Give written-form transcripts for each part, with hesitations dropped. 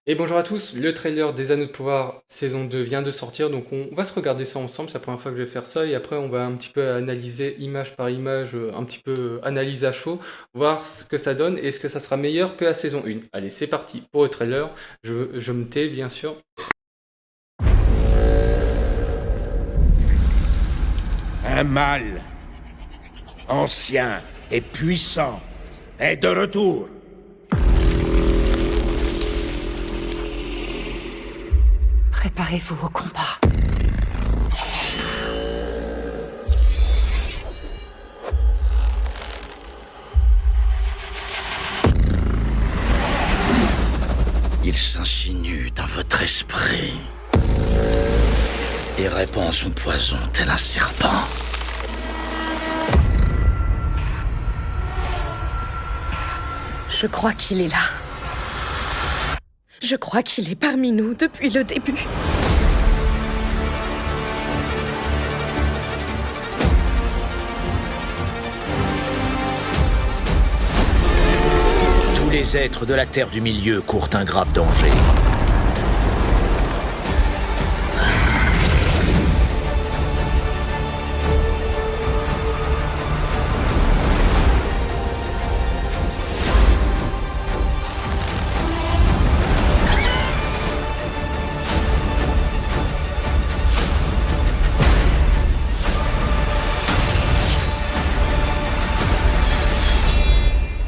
Et bonjour à tous, le trailer des Anneaux de Pouvoir saison 2 vient de sortir, donc on va se regarder ça ensemble, c'est la première fois que je vais faire ça, et après on va un petit peu analyser image par image, un petit peu analyse à chaud, voir ce que ça donne et est-ce que ça sera meilleur que la saison 1. Allez, c'est parti pour le trailer, je me tais bien sûr. Un mal, ancien et puissant, est de retour. Préparez-vous au combat. Il s'insinue dans votre esprit et répand son poison tel un serpent. Je crois qu'il est là. Je crois qu'il est parmi nous depuis le début. Tous les êtres de la Terre du Milieu courent un grave danger.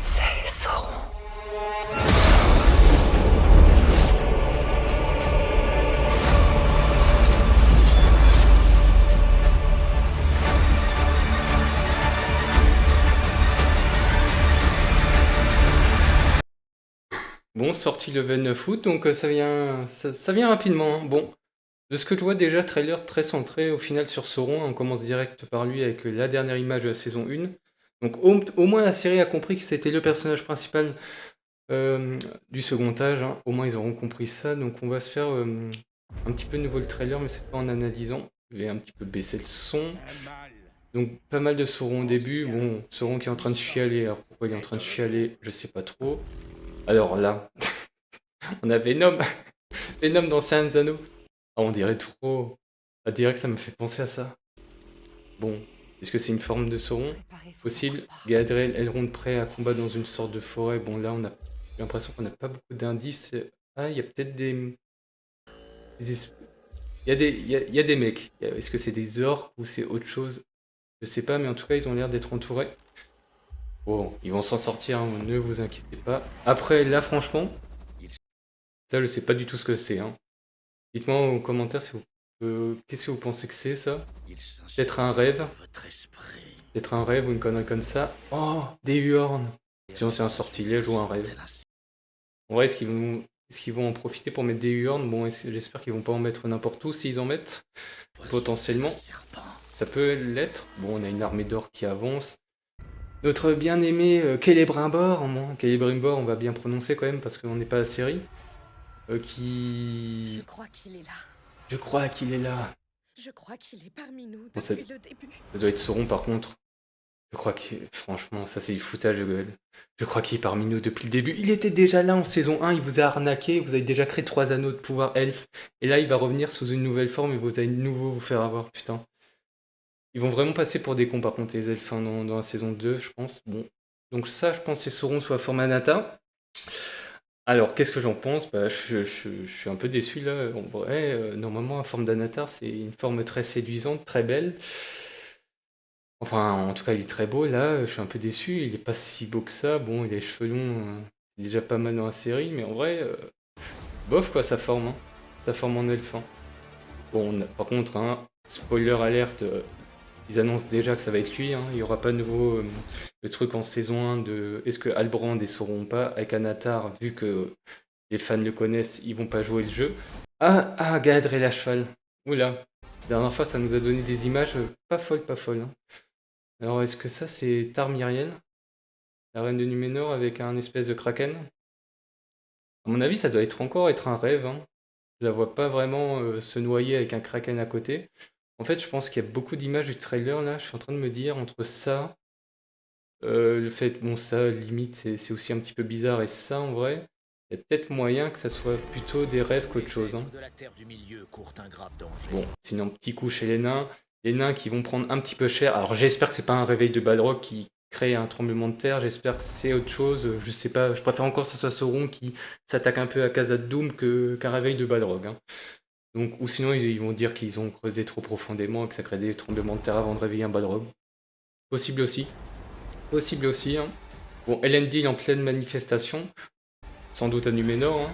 C'est Sauron. Bon, sorti le 29 août, donc ça vient rapidement, hein. Bon, de ce que je vois déjà, trailer très centré au final sur Sauron, on commence direct par lui avec la dernière image de la saison 1. Donc au moins la série a compris que c'était le personnage principal du second âge, hein. Au moins ils auront compris ça, donc on va se faire un petit peu de nouveau le trailer, mais cette fois en analysant. Je vais un petit peu baisser le son. Donc pas mal de Sauron au début, bon, Sauron qui est en train de chialer, alors pourquoi il est en train de chialer, je sais pas trop. Alors là, on a Venom, Venom dans Saint Anneaux. Ah, on dirait trop, on dirait que ça me fait penser à ça. Bon, est-ce que c'est une forme de Sauron? Préparez-vous au Possible. combat. Galadriel, Elrond prêt à combattre dans une sorte de forêt. Bon, là, on a j'ai l'impression qu'on n'a pas beaucoup d'indices. Ah, il y a peut-être des il y a il y a des mecs. Est-ce que c'est des orques ou c'est autre chose? Je sais pas, mais en tout cas, ils ont l'air d'être entourés. Bon, ils vont s'en sortir, hein, ne vous inquiétez pas. Après, là, franchement, ça, je sais pas du tout ce que c'est, hein. Dites-moi en commentaire si qu'est-ce que vous pensez que c'est, ça? Il s'insinue Peut-être un rêve? dans votre esprit Peut-être un rêve ou une connerie comme ça. Oh, des Huorns. et Sinon, c'est un répand son sortilège ou un poison rêve. tel un serpent. En vrai, est-ce qu'ils vont en profiter pour mettre des Huorns? Bon, j'espère qu'ils vont pas en mettre n'importe où s'ils en mettent. Poison tel un Potentiellement. serpent. Ça peut l'être. Bon, on a une armée d'or qui avance. Notre bien-aimé Celebrimbor, au moins. Celebrimbor, on va bien prononcer quand même parce qu'on n'est pas la série. Je Qui. crois qu'il est là. Je crois qu'il est là. Je crois qu'il est parmi nous Bon, ça, depuis le début. ça doit être Sauron par contre. Je crois que, franchement, ça c'est du foutage de gueule. Je crois qu'il est parmi nous depuis le début. Il était déjà là en saison 1, il vous a arnaqué, vous avez déjà créé 3 anneaux de pouvoir elfe. Et là, il va revenir sous une nouvelle forme et vous allez de nouveau vous faire avoir, putain. Ils vont vraiment passer pour des cons par contre, les elfes, hein, dans la saison 2, je pense. Bon. Donc ça, je pense, c'est Sauron sous la forme Anatta. Alors, qu'est-ce que j'en pense? Bah, je suis un peu déçu là. En vrai, normalement, la forme d'Anatar, c'est une forme très séduisante, très belle. Enfin, en tout cas, il est très beau. Là, je suis un peu déçu. Il est pas si beau que ça. Bon, il a les cheveux longs, c'est déjà pas mal dans la série, mais en vrai, bof quoi, sa forme, hein. Sa forme en elfe, hein. Bon, par contre, hein, spoiler alerte, ils annoncent déjà que ça va être lui, hein. Il y aura pas de nouveau le truc en saison 1 de est-ce que Halbrand et sauront pas avec Anatar, vu que les fans le connaissent, ils vont pas jouer le jeu. Ah, Galadriel à cheval. Oula. La dernière fois, ça nous a donné des images pas folles, pas folles, hein. Alors, est-ce que ça, c'est Tar Myriel, la reine de Numénor, avec un espèce de kraken? À mon avis, ça doit être un rêve, hein. Je la vois pas vraiment se noyer avec un kraken à côté. En fait, je pense qu'il y a beaucoup d'images du trailer là. Je suis en train de me dire entre ça, le fait, bon, ça, limite, c'est aussi un petit peu bizarre, et ça, en vrai, il y a peut-être moyen que ça soit plutôt des rêves qu'autre chose. Hein. De la terre du milieu courent un grave danger. Bon, sinon, petit coup chez les nains qui vont prendre un petit peu cher. Alors j'espère que c'est pas un réveil de Balrog qui crée un tremblement de terre, j'espère que c'est autre chose. Je sais pas, je préfère encore que ce soit Sauron qui s'attaque un peu à Khazad-dûm qu'un réveil de Balrog. Hein. Donc, ou sinon ils vont dire qu'ils ont creusé trop profondément et que ça crée des tremblements de terre avant de réveiller un Balrog. Possible aussi. Possible aussi. Hein. Bon, Elendil en pleine manifestation. Sans doute à Numénor. Hein.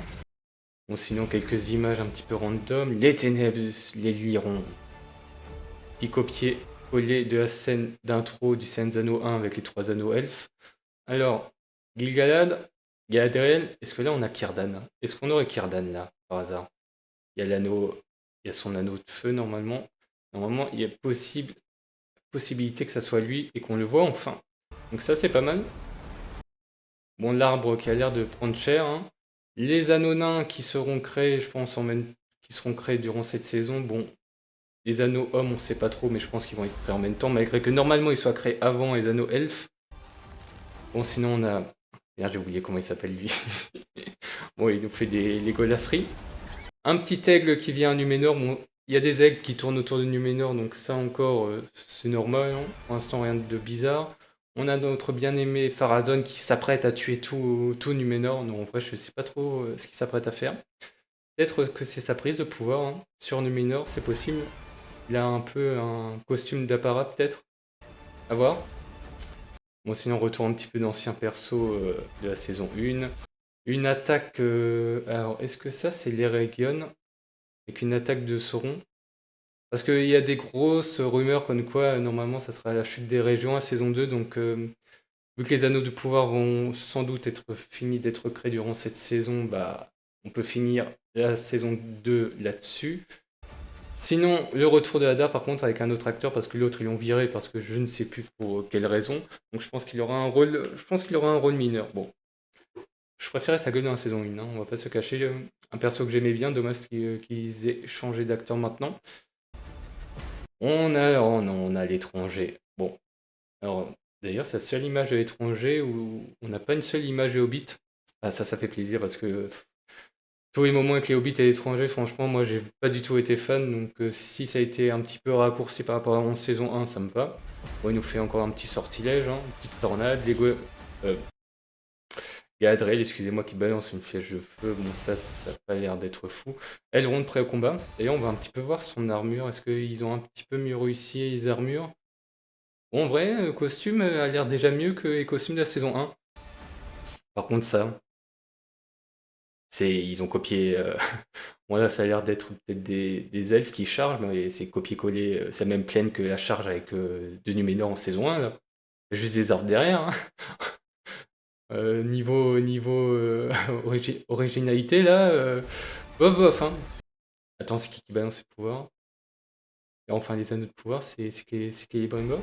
Bon, sinon, quelques images un petit peu random. Les ténèbres les liront. Petit copier-coller de la scène d'intro du Seigneur des Anneaux 1 avec les 3 anneaux elfes. Alors, Gil-galad, Galadriel, est-ce que là on a Círdan? Est-ce qu'on aurait Círdan là, par hasard? Il y a l'anneau, il y a son anneau de feu normalement. Normalement, il y a possibilité que ça soit lui et qu'on le voit enfin. Donc ça, c'est pas mal. Bon, l'arbre qui a l'air de prendre cher. Hein. Les anneaux nains qui seront créés, je pense, qui seront créés durant cette saison. Bon, les anneaux hommes, on sait pas trop, mais je pense qu'ils vont être créés en même temps, malgré que normalement ils soient créés avant les anneaux elfes. Bon, sinon on a... Merde, j'ai oublié comment il s'appelle lui. Bon, il nous fait les golasseries. Un petit aigle qui vient à Numénor. Bon, il y a des aigles qui tournent autour de Numénor, donc ça encore, c'est normal. Hein. Pour l'instant, rien de bizarre. On a notre bien-aimé Pharazôn qui s'apprête à tuer tout Numénor. Non, en vrai, je sais pas trop ce qu'il s'apprête à faire. Peut-être que c'est sa prise de pouvoir hein, sur Numénor, c'est possible. Il a un peu un costume d'apparat, peut-être. À voir. Bon, sinon, on retourne un petit peu d'anciens persos de la saison 1. Une attaque... alors, est-ce que ça, c'est l'Eregion avec une attaque de Sauron? Parce qu'il y a des grosses rumeurs comme quoi, normalement, ça sera la chute des régions à saison 2. Donc, vu que les anneaux de pouvoir vont sans doute être finis d'être créés durant cette saison, bah, on peut finir la saison 2 là-dessus. Sinon, le retour de Hadar, par contre, avec un autre acteur, parce que l'autre, ils l'ont viré, parce que je ne sais plus pour quelle raison. Donc, je pense qu'il aura un rôle mineur. Bon. Je préférais sa gueule dans la saison 1, hein, on va pas se cacher. Un perso que j'aimais bien, dommage qu'ils aient changé d'acteur maintenant. On a l'étranger. Bon. Alors, d'ailleurs, c'est la seule image de l'étranger où on n'a pas une seule image de Hobbit. Ah, ça fait plaisir parce que tous les moments avec les Hobbits à l'étranger, franchement, moi, j'ai pas du tout été fan. Donc, si ça a été un petit peu raccourci par rapport à la saison 1, ça me va. Bon, il nous fait encore un petit sortilège, hein, une petite tornade, Galadriel, excusez-moi, qui balance une flèche de feu. Bon, ça a pas l'air d'être fou. Elrond prêt au combat. D'ailleurs, on va un petit peu voir son armure. Est-ce qu'ils ont un petit peu mieux réussi les armures? Bon, en vrai, le costume a l'air déjà mieux que les costumes de la saison 1. Par contre, ça, ils ont copié... Bon, là, ça a l'air d'être peut-être des elfes qui chargent, mais c'est copier-coller. C'est la même plaine que la charge avec de Numénor en saison 1, là. Il y a juste des arbres derrière, hein. Niveau originalité, là, bof, hein. Attends, c'est qui balance ses pouvoirs? Et enfin, les anneaux de pouvoir, c'est Celebrimbor?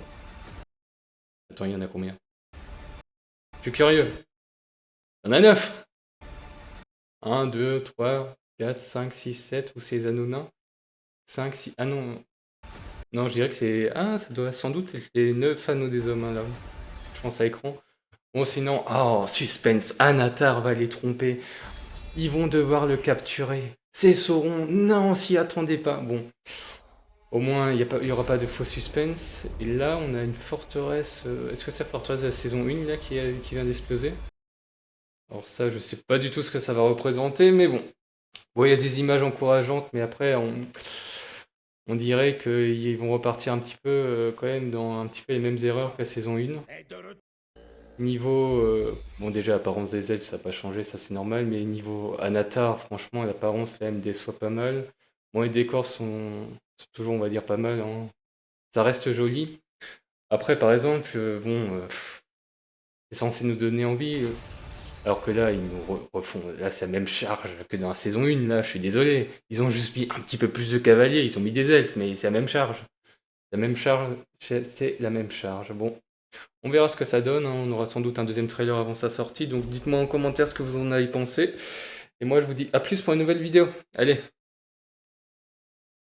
Attends, il y en a combien? Je suis curieux. Il y en a 9! 1, 2, 3, 4, 5, 6, 7, ou c'est les anneaux nains? 5, 6... Ah non. Non, je dirais que c'est... Ah, ça doit sans doute être les 9 anneaux des hommes, hein, là. Je pense à l'écran. Bon, sinon, oh, suspense, Anatar va les tromper. Ils vont devoir le capturer. C'est Sauron. Non, s'y attendez pas. Bon, au moins, il n'y aura pas de faux suspense. Et là, on a une forteresse. Est-ce que c'est la forteresse de la saison 1 là, qui vient d'exploser? Alors ça, je sais pas du tout ce que ça va représenter, mais bon. Bon, il y a des images encourageantes, mais après, on dirait qu'ils vont repartir un petit peu, quand même, dans un petit peu les mêmes erreurs que la saison 1. Niveau, bon déjà l'apparence des elfes ça n'a pas changé, ça c'est normal, mais niveau Anatar, franchement l'apparence là elle me déçoit pas mal. Bon les décors sont toujours on va dire pas mal, hein. Ça reste joli. Après par exemple, c'est censé nous donner envie, alors que là ils nous refont, là c'est la même charge que dans la saison 1, là je suis désolé. Ils ont juste mis un petit peu plus de cavaliers, ils ont mis des elfes, mais c'est la même charge. La même charge, c'est la même charge. Bon. On verra ce que ça donne, hein. On aura sans doute un deuxième trailer avant sa sortie, donc dites-moi en commentaire ce que vous en avez pensé. Et moi je vous dis à plus pour une nouvelle vidéo. Allez!